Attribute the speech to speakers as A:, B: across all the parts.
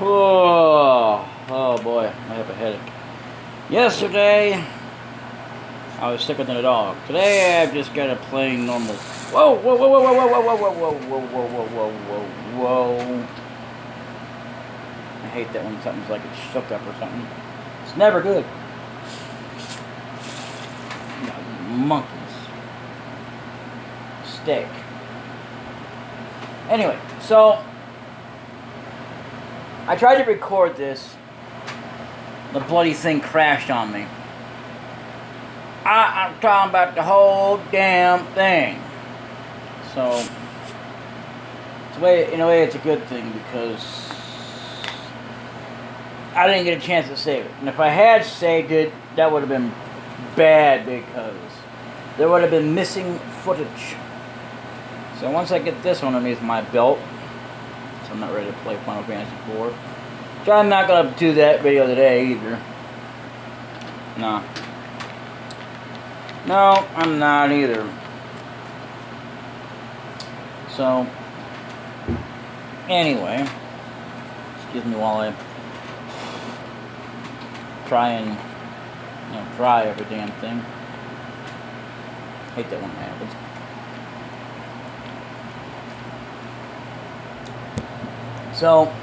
A: Oh boy, I have a headache. Yesterday, I was sicker than a dog. Today, I've just got a plain normal. Whoa, whoa, whoa, whoa, whoa, whoa, whoa, whoa, whoa, whoa, whoa, whoa, whoa, whoa. I hate that when something's like it's shook up or something. It's never good. Monkeys. Steak. Anyway, so I tried to record this. The bloody thing crashed on me. I'm talking about the whole damn thing. So, in a way, it's a good thing because I didn't get a chance to save it. And if I had saved it, that would have been bad because there would have been missing footage. So once I get this one underneath my belt, so I'm not ready to play Final Fantasy IV. So I'm not going to do that video today either. No. No, I'm not either. So, anyway, excuse me while I try and dry every damn thing. Hate that when it happens. So,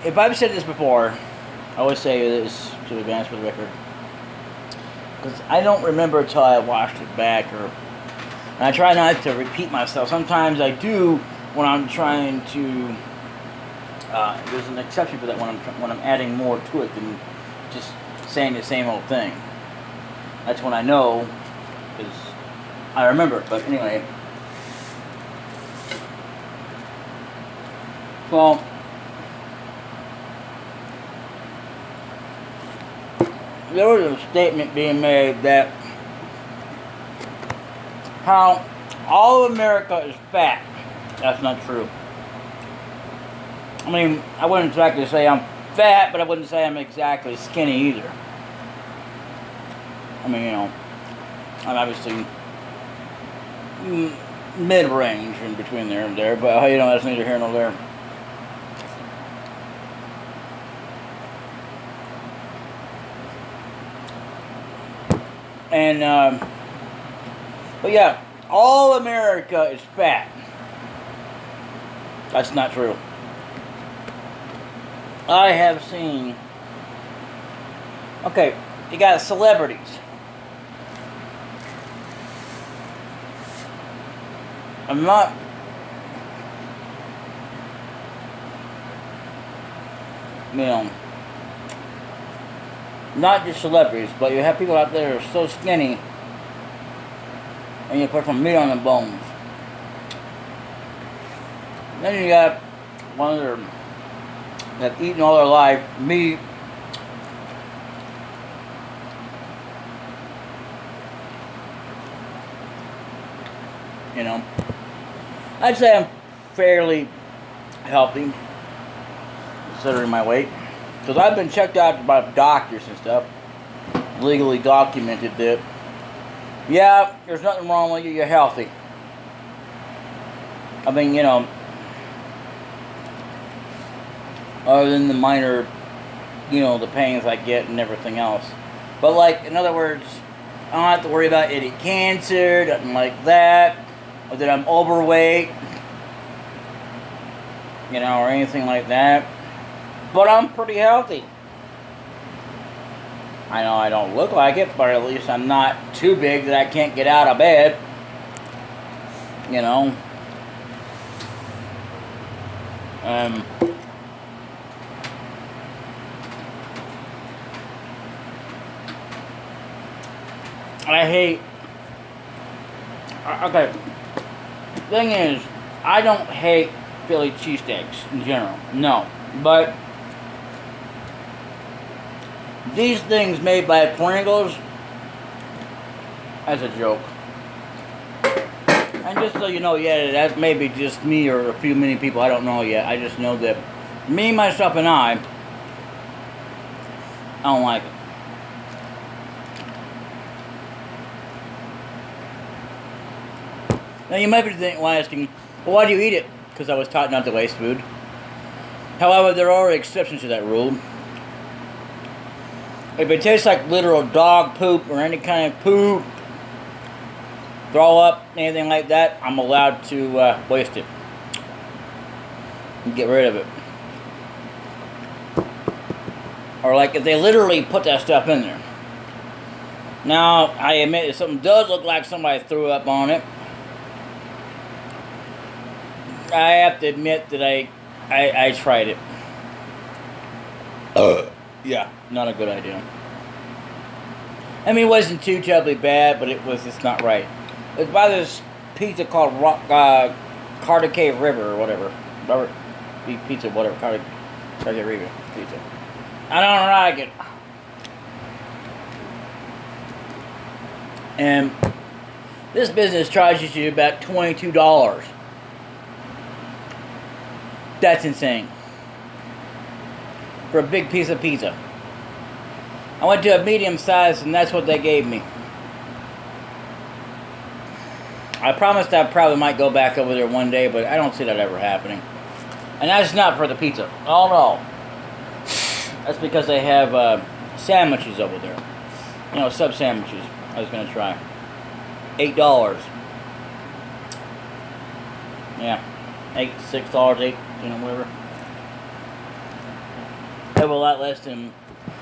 A: if I've said this before, I always say this to advance for the record, because I don't remember until I watched it back, and I try not to repeat myself. Sometimes I do when I'm trying to. There's an exception for that when I'm adding more to it than just saying the same old thing. That's when I know, because I remember it. But anyway, well. There was a statement being made that how all of America is fat. That's not true. I mean, I wouldn't exactly say I'm fat, but I wouldn't say I'm exactly skinny either. I mean, I'm obviously mid-range in between there and there, but that's neither here nor there. And, but yeah, all America is fat. That's not true. I have seen, okay, you got celebrities. I'm not, not just celebrities, but you have people out there that are so skinny, and you put some meat on the bones. Then you got one of them that eaten all their life meat, I'd say I'm fairly healthy, considering my weight. Because I've been checked out by doctors and stuff, legally documented that, yeah, there's nothing wrong with you, you're healthy. I mean, other than the minor, the pains I get and everything else. But, like, in other words, I don't have to worry about any cancer, nothing like that, or that I'm overweight, or anything like that. But I'm pretty healthy. I know I don't look like it, but at least I'm not too big that I can't get out of bed. I hate. Okay. Thing is, I don't hate Philly cheesesteaks in general. No. But these things made by Pringles, that's a joke. And just so you know, yeah, that may be just me or a few many people, I don't know yet. I just know that me, myself, and I don't like it. Now you might be asking, well, why do you eat it? because I was taught not to waste food. However, there are exceptions to that rule. If it tastes like literal dog poop or any kind of poop, throw up, anything like that, I'm allowed to waste it and get rid of it. Or like if they literally put that stuff in there. Now, I admit if something does look like somebody threw up on it, I have to admit that I tried it. Yeah, not a good idea. I mean, it wasn't too terribly bad, but it's not right. It was by this pizza called Carter Cave River or whatever. Pizza, whatever. Carter Cave River pizza. I don't like it. And this business charges you about $22. That's insane. For a big piece of pizza. I went to a medium size and that's what they gave me. I promised I probably might go back over there one day, but I don't see that ever happening. And that's not for the pizza. Oh no. That's because they have sandwiches over there. You know, sub sandwiches. I was going to try. $8. Yeah. $6, whatever. They have a lot less than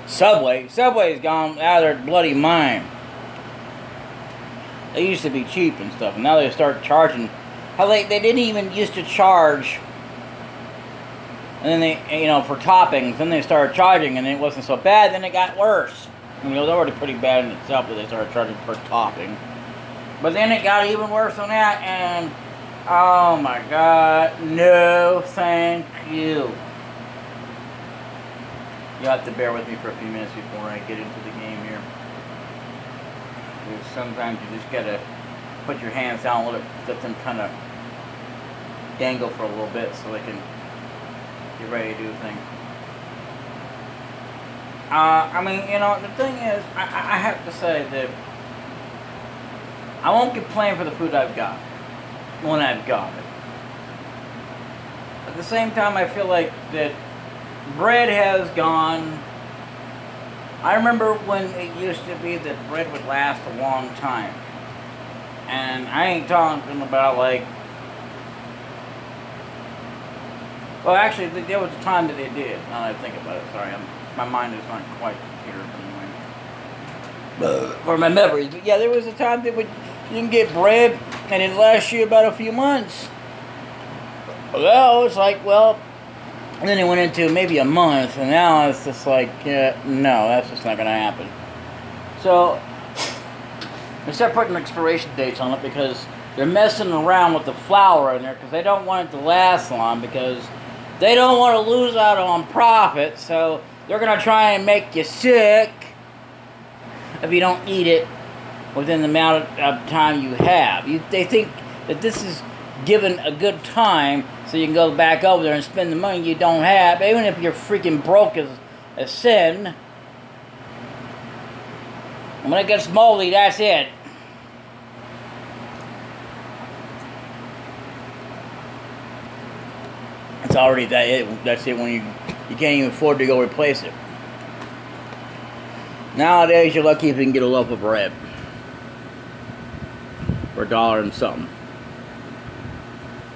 A: Subway. Subway's gone out of their bloody mind. They used to be cheap and stuff, and now they start charging. How they didn't even used to charge, and then they, for toppings, then they started charging, and it wasn't so bad, then it got worse. I mean, it was already pretty bad in itself, but they started charging per topping. But then it got even worse than that, and oh my God, no thank you. You'll have to bear with me for a few minutes before I get into the game here. Because sometimes you just gotta put your hands down, let them kind of dangle for a little bit so they can get ready to do the thing. I mean, the thing is, I have to say that I won't complain for the food I've got when I've got it. At the same time, I feel like that bread has gone. I remember when it used to be that bread would last a long time. And I ain't talking about like... Well, actually, there was a time that it did. Now that I think about it, sorry, my mind is not quite here anyway. For my memories. But yeah, there was a time that you can get bread and it lasts you about a few months. Well, it's like, and then it went into maybe a month, and now it's just like, no, that's just not going to happen. So, they start putting expiration dates on it because they're messing around with the flour in there because they don't want it to last long because they don't want to lose out on profit, so they're going to try and make you sick if you don't eat it within the amount of time you have. They think that this is given a good time so you can go back over there and spend the money you don't have, even if you're freaking broke as a sin. And when it gets moldy, that's it. It's already that's it when you can't even afford to go replace it. Nowadays, you're lucky if you can get a loaf of bread for $1 and something.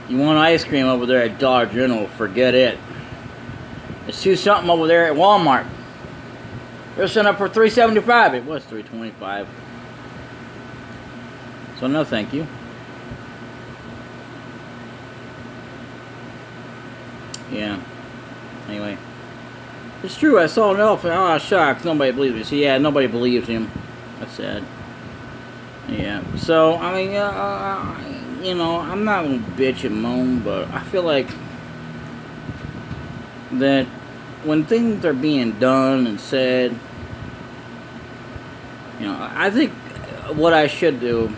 A: You want ice cream over there at Dollar General, forget it. Let's do something over there at Walmart. They're selling up for $3.75. It was $3.25. So no thank you. Yeah. Anyway. It's true, I saw an elephant. Oh, shucks, nobody believes me. So yeah, nobody believes him. That's sad. Yeah. So, I mean, I'm not going to bitch and moan, but I feel like that when things are being done and said, I think what I should do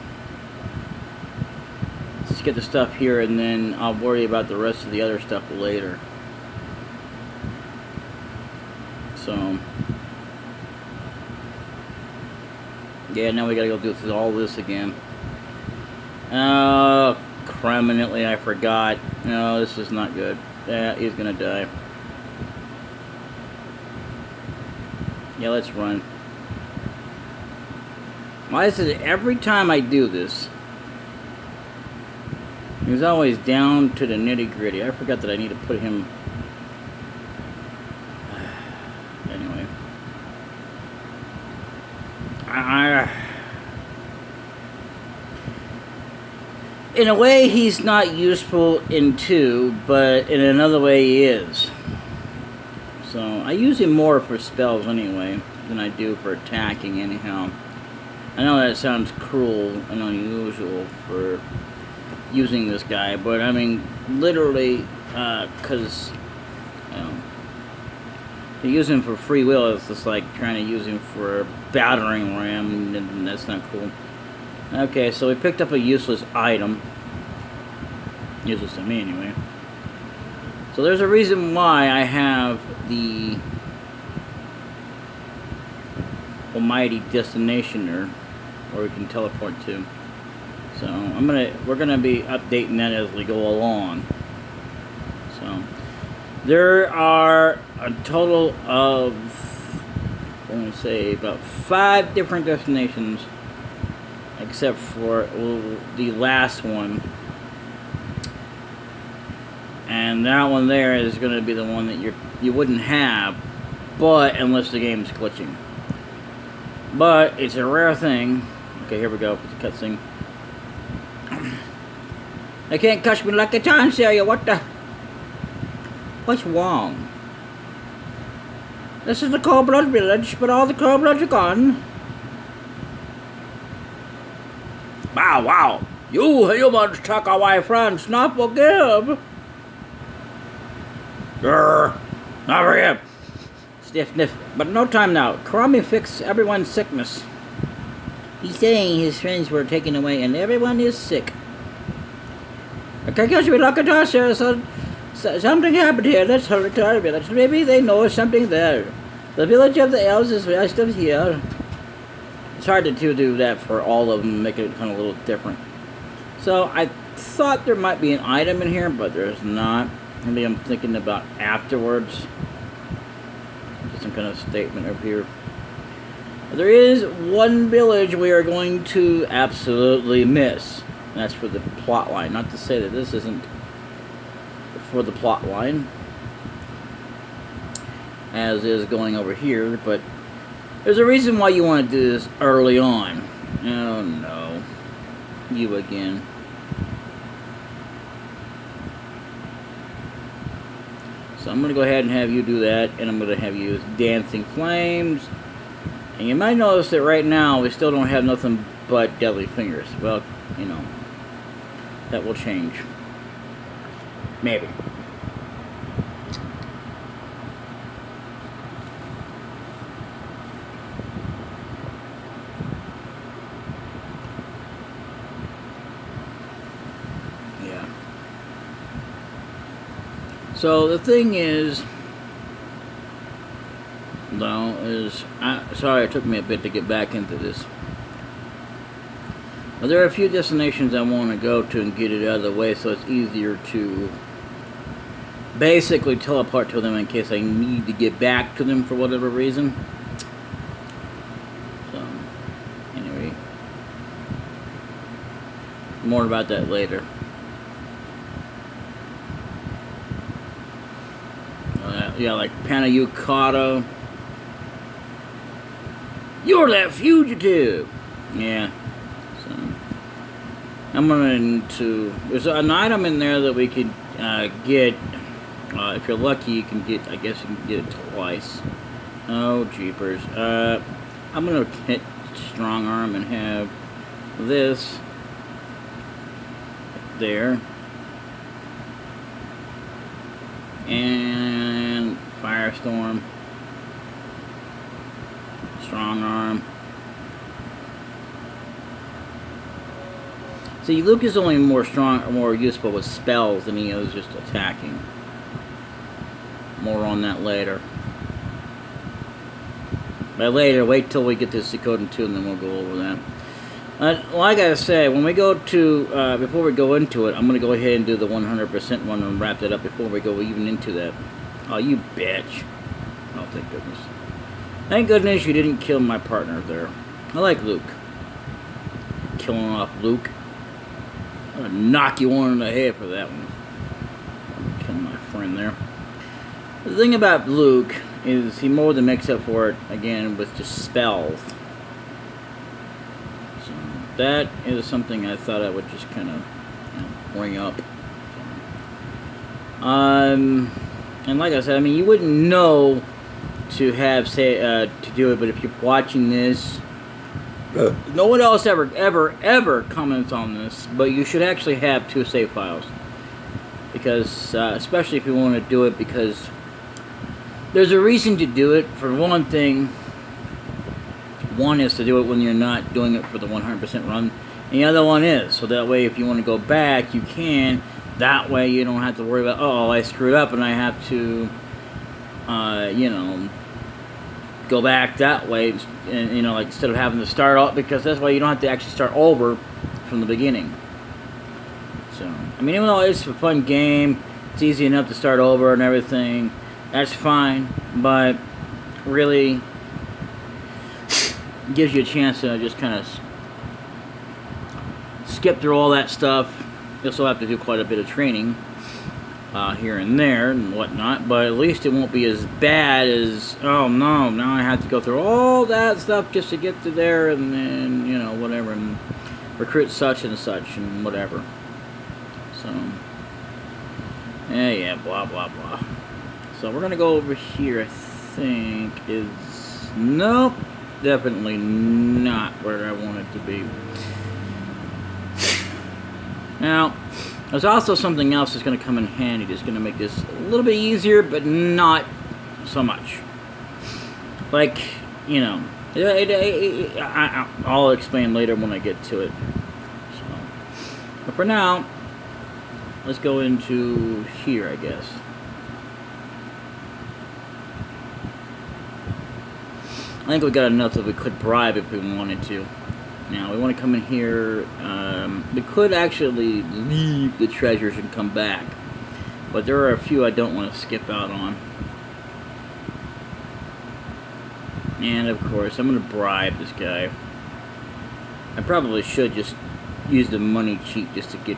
A: is get the stuff here and then I'll worry about the rest of the other stuff later. So, yeah, now we gotta go through all this again. Criminally, I forgot. No, this is not good. Yeah, he's gonna die. Yeah, let's run. Why is it every time I do this, he's always down to the nitty-gritty? I forgot that I need to put him... Anyway. In a way, he's not useful in 2, but in another way, he is. So, I use him more for spells anyway than I do for attacking anyhow. I know that sounds cruel and unusual for using this guy, but I mean, literally, because, you know, to use him for free will is just like trying to use him for a battering ram, and that's not cool. Okay, so we picked up a useless item. Useless to me, anyway. So there's a reason why I have the almighty destinationer, where we can teleport to. So we're gonna be updating that as we go along. So there are a total of, I want to say, about 5 different destinations, except for the last one. And that one there is going to be the one that you wouldn't have, but unless the game's glitching. But it's a rare thing. Okay, here we go. It's a cutscene. They can't catch me like a time serial. What the? What's wrong? This is the Cold Blood Village, but all the Cold Bloods are gone. Wow. You humans took away friends, not forgive. Grrr. Not forgive. Sniff. But no time now. Karami fixed everyone's sickness. He's saying his friends were taken away and everyone is sick. Okay, guess we look at us here, so something happened here. Let's hurry to our village. Maybe they know something there. The village of the elves is west of here. It's hard to do that for all of them, make it kind of a little different. So I thought there might be an item in here, but there's not. Maybe I'm thinking about afterwards. Just some kind of statement up here. There is one village we are going to absolutely miss. That's for the plot line. Not to say that this isn't for the plot line, as is going over here, but there's a reason why you want to do this early on. Oh no. You again. So I'm going to go ahead and have you do that, and I'm going to have you use Dancing Flames. And you might notice that right now we still don't have nothing but Deadly Fingers. Well, you know, that will change. Maybe. Yeah. So the thing is, though, sorry it took me a bit to get back into this. But there are a few destinations I want to go to and get it out of the way, so it's easier to basically teleport to them in case I need to get back to them for whatever reason. So, anyway, more about that later. Yeah, like Panayukata. You're that fugitive! Yeah. So, I'm going to... There's an item in there that we could get. If you're lucky, you can get... I guess you can get it twice. Oh, jeepers. I'm going to hit Strong Arm and have this there. And Firestorm. Strong Arm. See, Luke is only more useful with spells than he is just attacking. More on that later. By later, wait till we get to Suikoden 2 and then we'll go over that. Like I said, when we go to, before we go into it, I'm going to go ahead and do the 100% one and wrap that up before we go even into that. Oh, you bitch. Oh, thank goodness. Thank goodness you didn't kill my partner there. I like Luke. Killing off Luke. I'm going to knock you one in the head for that one. I'm killing my friend there. The thing about Luke is he more than makes up for it, again, with just spells. That is something I thought I would just kind of bring up. And like I said, I mean, you wouldn't know to have to do it, but if you're watching this, no one else ever comments on this, but you should actually have 2 save files, because especially if you want to do it, because there's a reason to do it. For one thing. One is to do it when you're not doing it for the 100% run. And the other one is, so that way if you want to go back, you can. That way you don't have to worry about, oh, I screwed up and I have to, go back that way. And, like instead of having to start off, because that's why you don't have to actually start over from the beginning. So, I mean, even though it's a fun game, it's easy enough to start over and everything, that's fine. But really, gives you a chance to just kind of skip through all that stuff. You'll still have to do quite a bit of training here and there and whatnot, but at least it won't be as bad as, oh no, now I have to go through all that stuff just to get to there, and then, whatever, and recruit such and such and whatever. So, yeah, blah, blah, blah. So we're going to go over here, I think, nope. Definitely not where I want it to be. Now, there's also something else that's going to come in handy that's going to make this a little bit easier, but not so much. Like, I'll explain later when I get to it. So, but for now, let's go into here, I guess. I think we got enough that we could bribe if we wanted to. Now, we want to come in here. We could actually leave the treasures and come back. But there are a few I don't want to skip out on. And, of course, I'm going to bribe this guy. I probably should just use the money cheat just to get...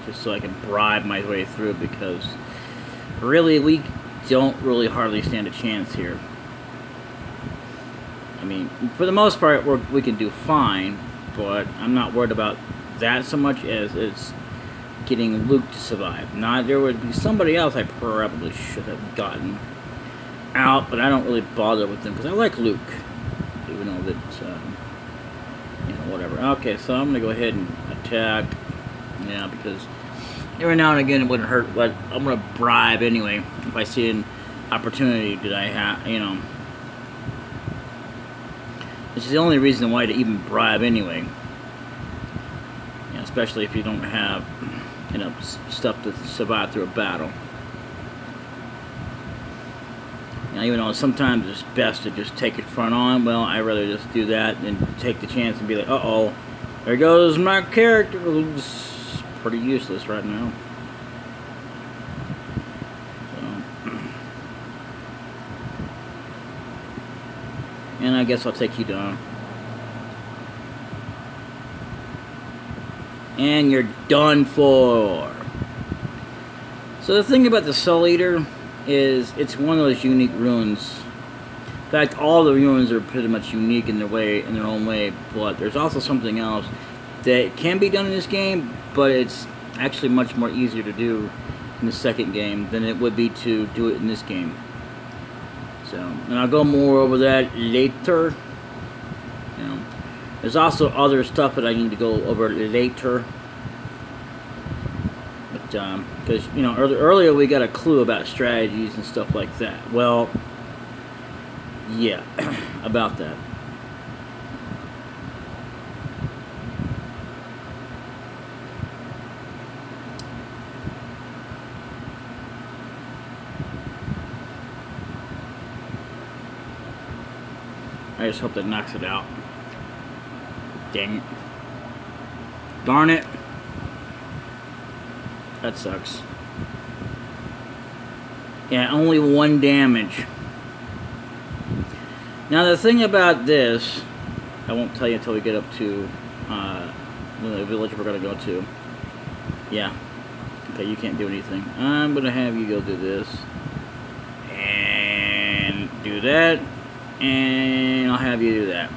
A: just so I can bribe my way through, because really, we don't really hardly stand a chance here. I mean, for the most part, we can do fine, but I'm not worried about that so much as it's getting Luke to survive. Now, there would be somebody else I probably should have gotten out, but I don't really bother with them because I like Luke, even though that, whatever. Okay, so I'm going to go ahead and attack, because every now and again it wouldn't hurt, but I'm going to bribe anyway if I see an opportunity that I have, Which is the only reason why to even bribe anyway. Especially if you don't have stuff to survive through a battle. Even though sometimes it's best to just take it front on, well, I'd rather just do that than take the chance and be like, uh-oh, there goes my character, who's pretty useless right now. And I guess I'll take you down. And you're done for. So the thing about the Soul Eater is it's one of those unique runes. In fact, all the runes are pretty much unique in their own way, but there's also something else that can be done in this game, but it's actually much more easier to do in the second game than it would be to do it in this game. So, and I'll go more over that later. There's also other stuff that I need to go over later. But, because, earlier we got a clue about strategies and stuff like that. Well, yeah, about that. I just hope that knocks it out. Dang it. Darn it. That sucks. Yeah, only 1 damage. Now the thing about this, I won't tell you until we get up to the village we're going to go to. Yeah. Okay, you can't do anything. I'm going to have you go do this. And do that. And I'll have you do that.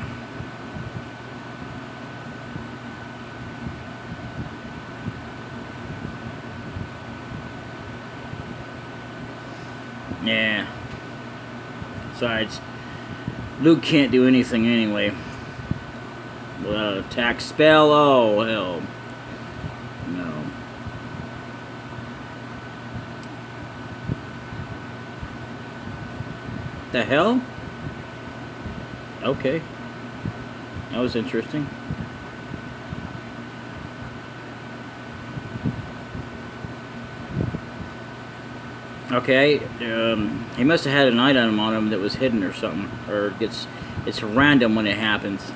A: Yeah. Besides, Luke can't do anything anyway. Without an attack spell, oh hell. No. The hell? Okay. That was interesting. Okay, he must have had an item on him that was hidden or something, or it's random when it happens.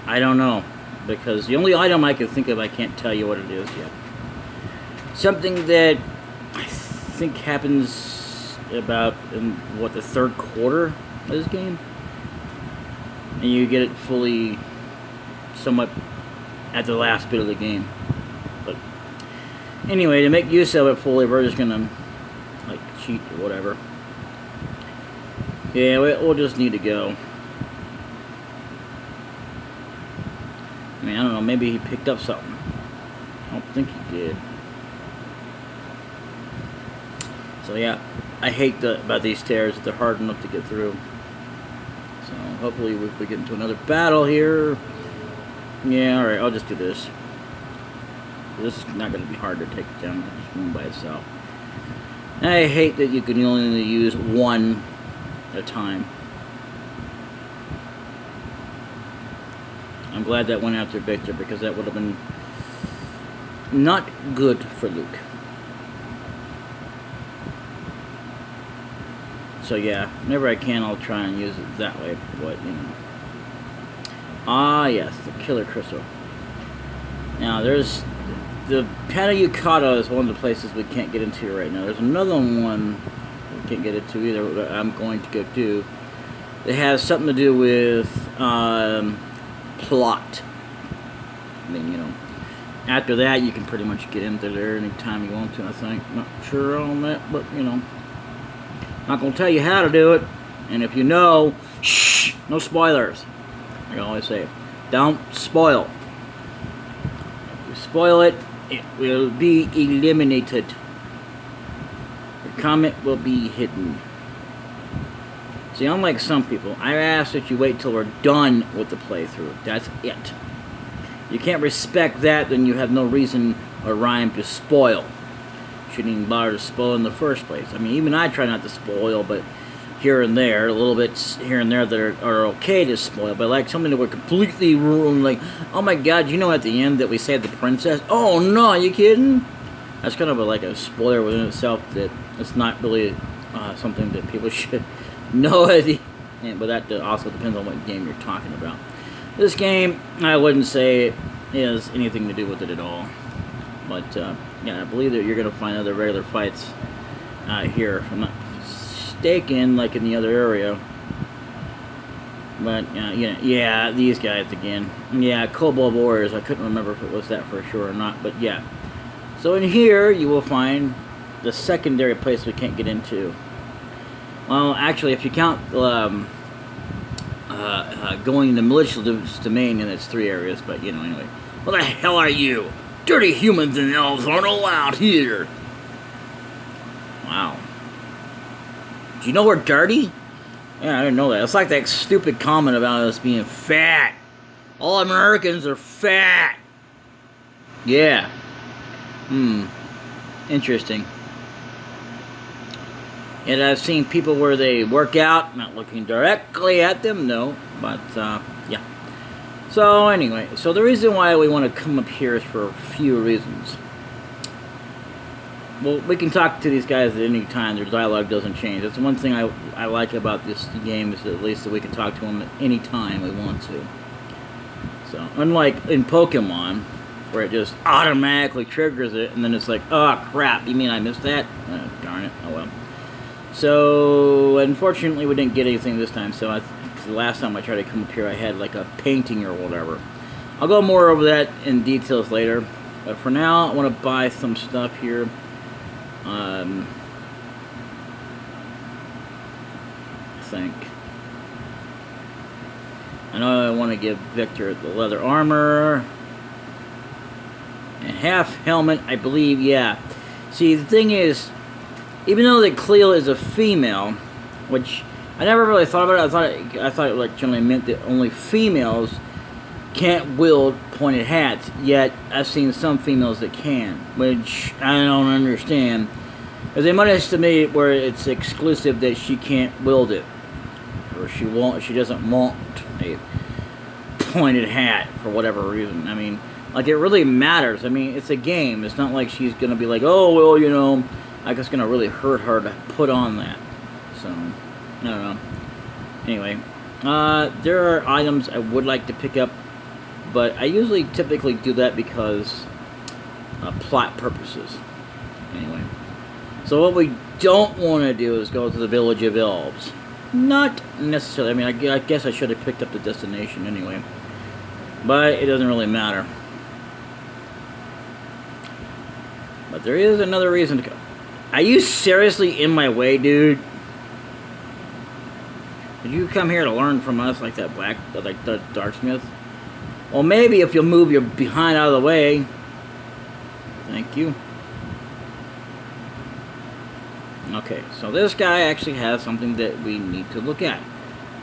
A: I don't know, because the only item I can think of, I can't tell you what it is yet. Something that I think happens about in what, the 3rd quarter of this game, and you get it fully, somewhat at the last bit of the game. But anyway, to make use of it fully, we're just gonna like cheat or whatever. Yeah, we'll just need to go. I mean, I don't know, maybe he picked up something. I don't think he did. So yeah, I hate about these stairs, that they're hard enough to get through. So hopefully we get into another battle here. Yeah, alright, I'll just do this. This is not going to be hard to take it down, just one by itself. I hate that you can only use one at a time. I'm glad that went after Victor, because that would have been not good for Luke. So yeah, whenever I can, I'll try and use it that way, but you know. Ah yes, the killer crystal. Now there's the Panayukata is one of the places we can't get into right now. There's another one we can't get into either that I'm going to go do. It has something to do with plot. I mean, you know, after that you can pretty much get into there anytime you want to, I think. Not sure on that, but you know. Not gonna tell you how to do it, and if you know, shh, no spoilers. I can always say, don't spoil. If you spoil it, it will be eliminated. Your comment will be hidden. See, unlike some people, I ask that you wait till we're done with the playthrough. That's it. You can't respect that, then you have no reason or rhyme to spoil. Shouldn't even bother to spoil in the first place. I mean, even I try not to spoil, but here and there, a little bit here and there that are okay to spoil. But like something that we're completely ruined, like, oh my god, you know at the end that we saved the princess? Oh no, are you kidding? That's kind of like a spoiler within itself, that it's not really something that people should know at the end. But that also depends on what game you're talking about. This game, I wouldn't say it has anything to do with it at all. But yeah, I believe that you're going to find other regular fights here. If I'm not mistaken, like in the other area. But yeah, these guys again. Yeah, Kobold Warriors. I couldn't remember if it was that for sure or not. But yeah. So in here, you will find the secondary place we can't get into. Well, actually, if you count going in the malicious domain, and it's 3 areas. But you know, anyway. What the hell are you? Dirty humans and elves aren't allowed here. Wow. Do you know we're dirty? Yeah, I didn't know that. It's like that stupid comment about us being fat. All Americans are fat. Yeah. Interesting. And I've seen people where they work out, not looking directly at them, no. But, yeah. So anyway, so the reason why we want to come up here is for a few reasons. Well, we can talk to these guys at any time. Their dialogue doesn't change. That's one thing I like about this game, is at least that we can talk to them at any time we want to. So, unlike in Pokemon, where it just automatically triggers it, and then it's like, oh crap, you mean I missed that? Darn it, oh well. So, unfortunately we didn't get anything this time, so the last time I tried to come up here I had like a painting or whatever. I'll go more over that in details later, but for now I want to buy some stuff here. I think. I know I want to give Victor the leather armor. And half helmet, I believe, yeah. See, the thing is, even though that Cleo is a female, which I never really thought about it, I thought it like generally meant that only females can't wield pointed hats, yet I've seen some females that can, which I don't understand. Because they might estimate where it's exclusive that she can't wield it, or she doesn't want a pointed hat for whatever reason. I mean, like, it really matters. I mean, it's a game. It's not like she's gonna be like, oh well, you know, like it's gonna really hurt her to put on that. So I don't know. Anyway, there are items I would like to pick up, but I usually typically do that because plot purposes. Anyway, so what we don't want to do is go to the Village of Elves. Not necessarily. I mean, I guess I should have picked up the destination anyway, but it doesn't really matter. But there is another reason to go. Are you seriously in my way, dude? Did you come here to learn from us like that like the Darksmith? Well, maybe if you'll move your behind out of the way. Thank you. Okay, so this guy actually has something that we need to look at.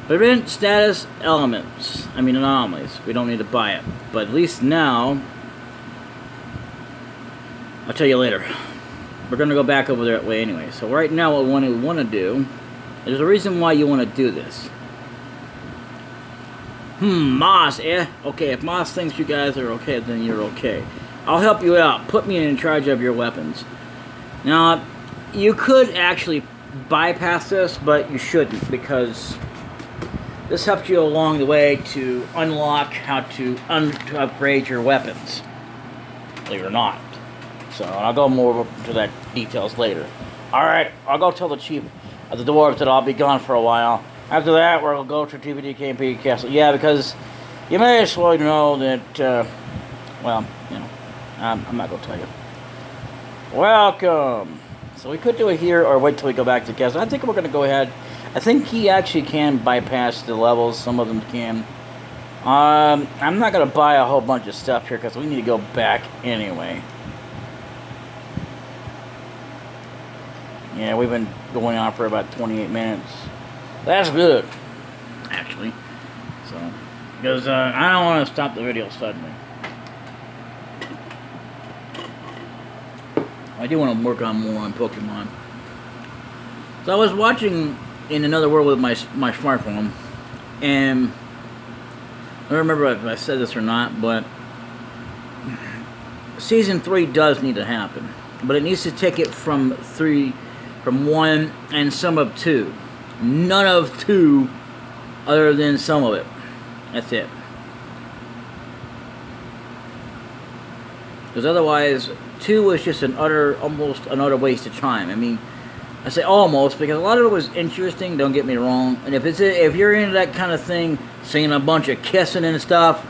A: Prevent status elements. I mean anomalies. We don't need to buy it. But at least now, I'll tell you later. We're going to go back over that way anyway. So right now what we want to do, there's a reason why you want to do this. Moss, eh? Okay, if Moss thinks you guys are okay, then you're okay. I'll help you out. Put me in charge of your weapons. Now, you could actually bypass this, but you shouldn't, because this helps you along the way to unlock how to upgrade your weapons. Believe it or not. So I'll go more into that details later. Alright, I'll go tell the chief of the dwarves that I'll be gone for a while. After that, we'll go to TVDKP Castle. Yeah, because you may as well know that, well, you know, I'm not going to tell you. Welcome. So we could do it here or wait till we go back to the castle. I think we're going to go ahead. I think he actually can bypass the levels. Some of them can. I'm not going to buy a whole bunch of stuff here because we need to go back anyway. Yeah, we've been going on for about 28 minutes. That's good, actually. So, because I don't want to stop the video suddenly. I do want to work on more on Pokemon. So I was watching In Another World with my smartphone, and I don't remember if I said this or not, but Season 3 does need to happen. But it needs to take it from 1 and some of 2. None of 2 other than some of it. That's it. Because otherwise, 2 was just almost an utter waste of time. I mean, I say almost because a lot of it was interesting, don't get me wrong. And if you're into that kind of thing, seeing a bunch of kissing and stuff,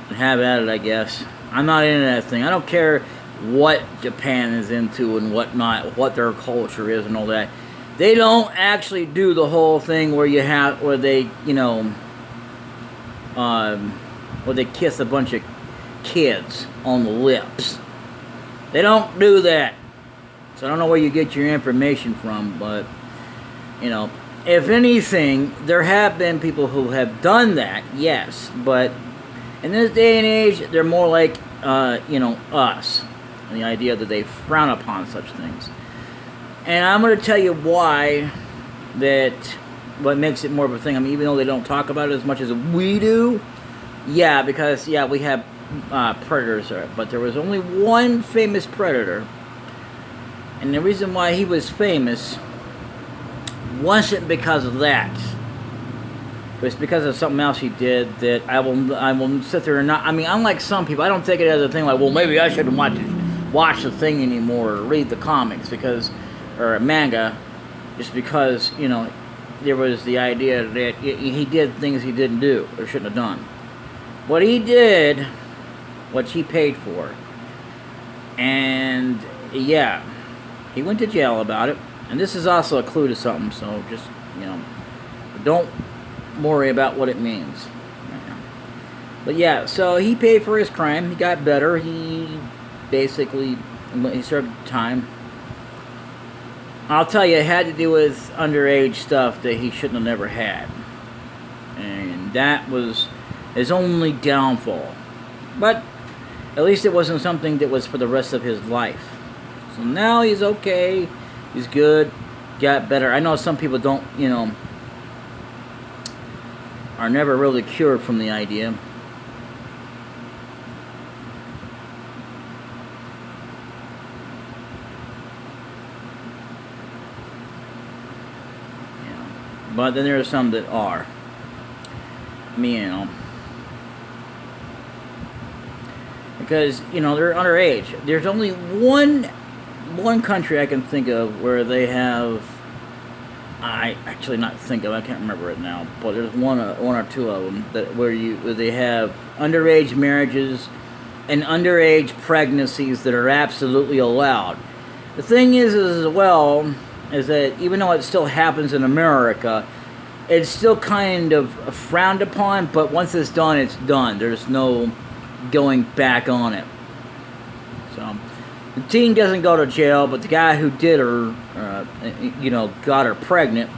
A: then have at it, I guess. I'm not into that thing. I don't care what Japan is into and what not, what their culture is and all that. They don't actually do the whole thing where they, you know, where they kiss a bunch of kids on the lips. They don't do that. So I don't know where you get your information from, but, you know, if anything, there have been people who have done that, yes, but in this day and age, they're more like, you know, us. The idea that they frown upon such things. And I'm going to tell you why what makes it more of a thing. I mean, even though they don't talk about it as much as we do, yeah, because, yeah, we have predators, but there was only one famous predator And the reason why he was famous wasn't because of that. It was because of something else he did that I will sit there and not. I mean, unlike some people, I don't take it as a thing like, well, maybe I shouldn't watch the thing anymore or read the comics or a manga, just because, you know, there was the idea that he did things he didn't do or shouldn't have done. What he did, what he paid for, and yeah, he went to jail about it. And this is also a clue to something, so just, you know, don't worry about what it means. But yeah, so he paid for his crime. He got better. He served time. I'll tell you, it had to do with underage stuff that he shouldn't have never had. And that was his only downfall. But at least it wasn't something that was for the rest of his life. So now he's okay. He's good. Got better. I know some people don't, you know, are never really cured from the idea. But then there are some that are. I mean, you know, because, you know, they're underage. There's only one country I can think of where they have. I can't remember it now. But there's one or two of them where they have underage marriages and underage pregnancies that are absolutely allowed. The thing is that even though it still happens in America, it's still kind of frowned upon, but once it's done, it's done. There's no going back on it. So, the teen doesn't go to jail, but the guy who did her, got her pregnant,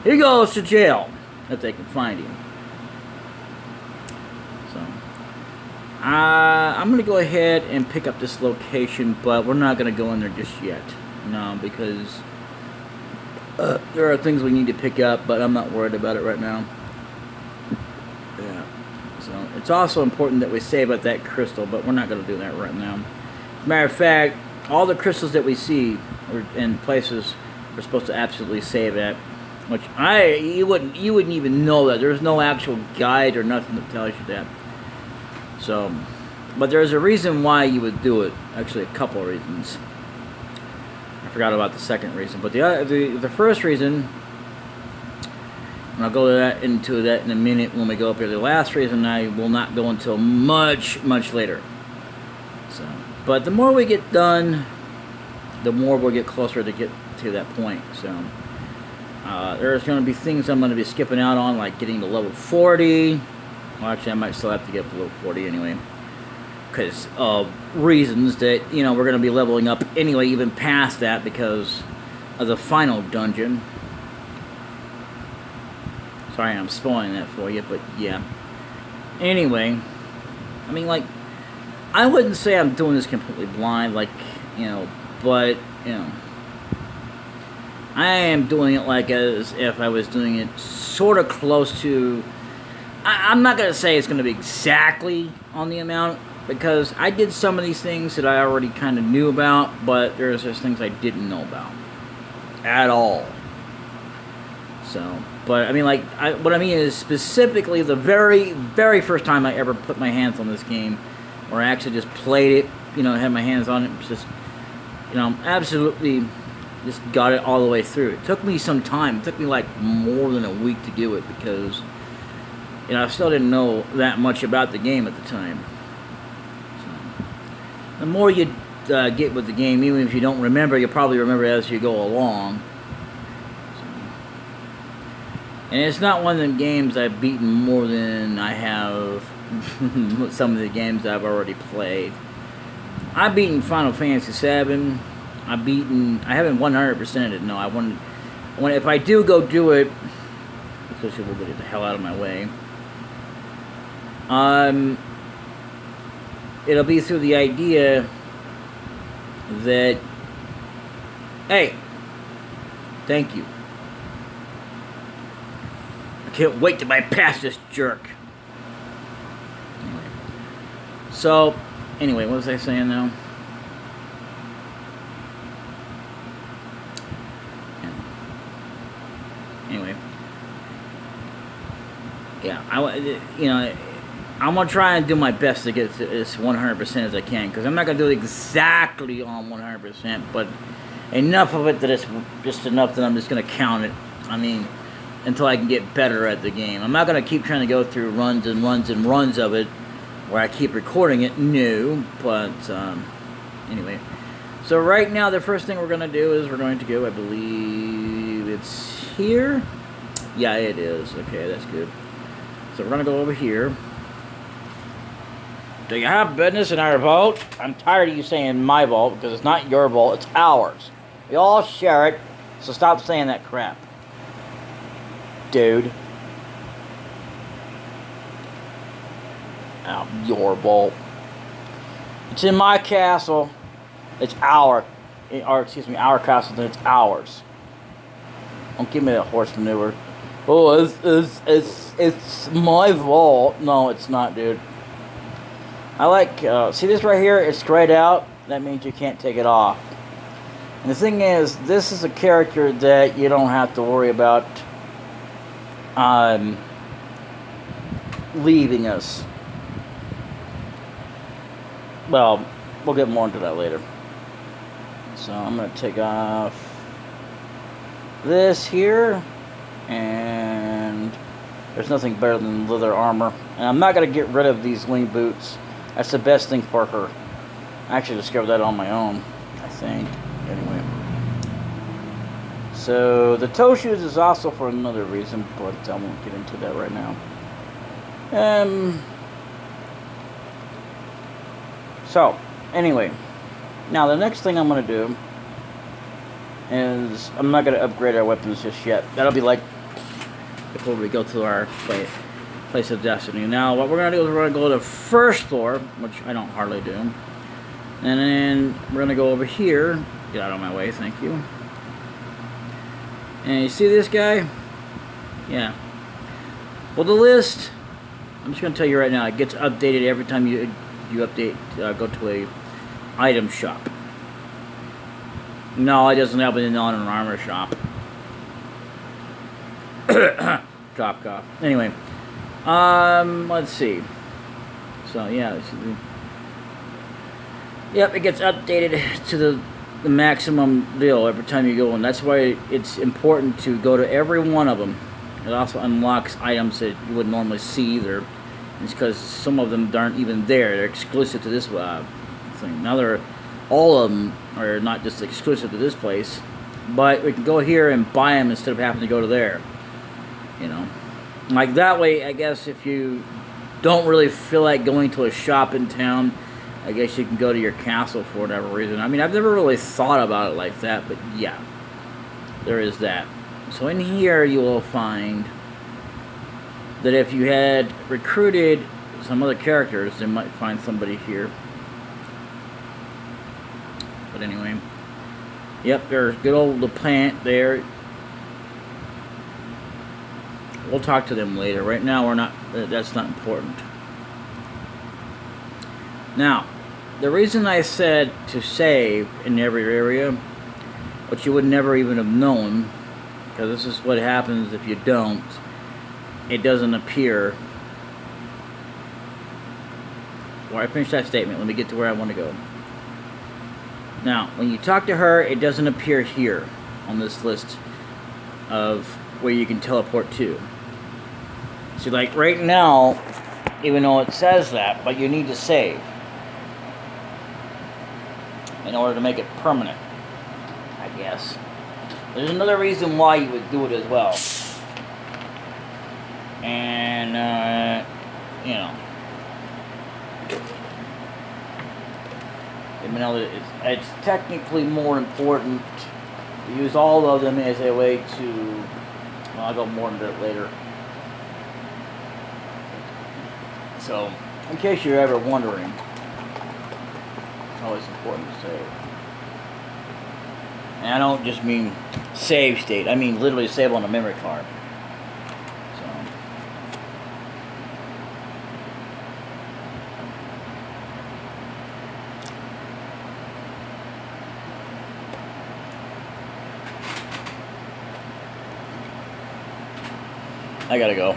A: he goes to jail if they can find him. So, I'm going to go ahead and pick up this location, but we're not going to go in there just yet. No, because there are things we need to pick up, but I'm not worried about it right now. Yeah. So it's also important that we save up that crystal, but we're not going to do that right now. As a matter of fact, all the crystals that we see in places we're supposed to absolutely save at, which you wouldn't even know that. There's no actual guide or nothing that tells you that. So, but there's a reason why you would do it. Actually, a couple of reasons. I forgot about the second reason, but the first reason, and I'll go into that in a minute when we go up here. The last reason I will not go until much, much later. So, but the more we get done, the more we'll get closer to get to that point. So, there's going to be things I'm going to be skipping out on, like getting to level 40. Well, actually, I might still have to get up to level 40 anyway, because of reasons that, you know, we're going to be leveling up anyway, even past that, because of the final dungeon. Sorry, I'm spoiling that for you, but yeah. Anyway, I mean, like, I wouldn't say I'm doing this completely blind, like, you know, but, you know, I am doing it like as if I was doing it sort of close to, I'm not going to say it's going to be exactly on the amount, because I did some of these things that I already kind of knew about, but there's just things I didn't know about at all. So, but I mean, like, what I mean is specifically the very, very first time I ever put my hands on this game, or I actually just played it, you know, had my hands on it, just, you know, absolutely just got it all the way through. It took me some time. It took me like more than a week to do it, because, you know, I still didn't know that much about the game at the time. So, the more you get with the game, even if you don't remember, you'll probably remember as you go along. So, and it's not one of them games I've beaten more than I have some of the games I've already played. I've beaten Final Fantasy VII. I haven't 100%ed it. No, if I do go do it, especially we'll get the hell out of my way. It'll be through the idea that, hey, thank you. I can't wait to bypass this jerk. Anyway, what was I saying now? you know, I'm gonna try and do my best to get to this 100% as I can, because I'm not gonna do it exactly on 100%, but enough of it that it's just enough that I'm just gonna count it. I mean, until I can get better at the game. I'm not gonna keep trying to go through runs and runs and runs of it, where I keep recording it. No, but anyway. So right now, the first thing we're gonna do is we're going to go. I believe it's here. Yeah, it is. Okay, that's good. So we're gonna go over here. Do you have business in our vault? I'm tired of you saying my vault, because it's not your vault, it's ours. We all share it, so stop saying that crap. Dude. Oh, your vault. It's in my castle. It's our castle, then it's ours. Don't give me that horse manure. Oh, it's my vault. No, it's not, dude. I like, see this right here? It's grayed out. That means you can't take it off. And the thing is, this is a character that you don't have to worry about leaving us. Well, we'll get more into that later. So I'm going to take off this here. And there's nothing better than leather armor. And I'm not going to get rid of these wing boots. That's the best thing for her. I actually discovered that on my own, I think. Anyway. So, the toe shoes is also for another reason, but I won't get into that right now. So, anyway. Now, the next thing I'm going to do is, I'm not going to upgrade our weapons just yet. That'll be like before we go to our place of destiny. Now, what we're going to do is we're going to go to the first floor, which I don't hardly do. And then we're going to go over here. Get out of my way, thank you. And you see this guy? Yeah. Well, the list, I'm just going to tell you right now, it gets updated every time you update, go to a item shop. No, it doesn't happen on an armor shop. Drop cough. Anyway. Let's see. So, yeah. Yep, it gets updated to the maximum deal every time you go in. That's why it's important to go to every one of them. It also unlocks items that you wouldn't normally see either. It's because some of them aren't even there. They're exclusive to this thing. Now all of them are not just exclusive to this place, but we can go here and buy them instead of having to go to there. You know. Like that way, I guess if you don't really feel like going to a shop in town, I guess you can go to your castle for whatever reason. I mean, I've never really thought about it like that, but yeah, there is that. So in here you will find that if you had recruited some other characters, they might find somebody here. But anyway, yep, there's good old the plant there. We'll talk to them later. Right now, we're not. That's not important. Now, the reason I said to save in every area, which you would never even have known, because this is what happens if you don't. It doesn't appear. Before I finish that statement, let me get to where I want to go. Now, when you talk to her, it doesn't appear here on this list of where you can teleport to. See, like right now, even though it says that, but you need to save in order to make it permanent, I guess. There's another reason why you would do it as well. And, you know, even though it's technically more important to use all of them as a way to, well, I'll go more into it later. So, in case you're ever wondering, it's always important to save. And I don't just mean save state, I mean literally save on a memory card. So, I gotta go.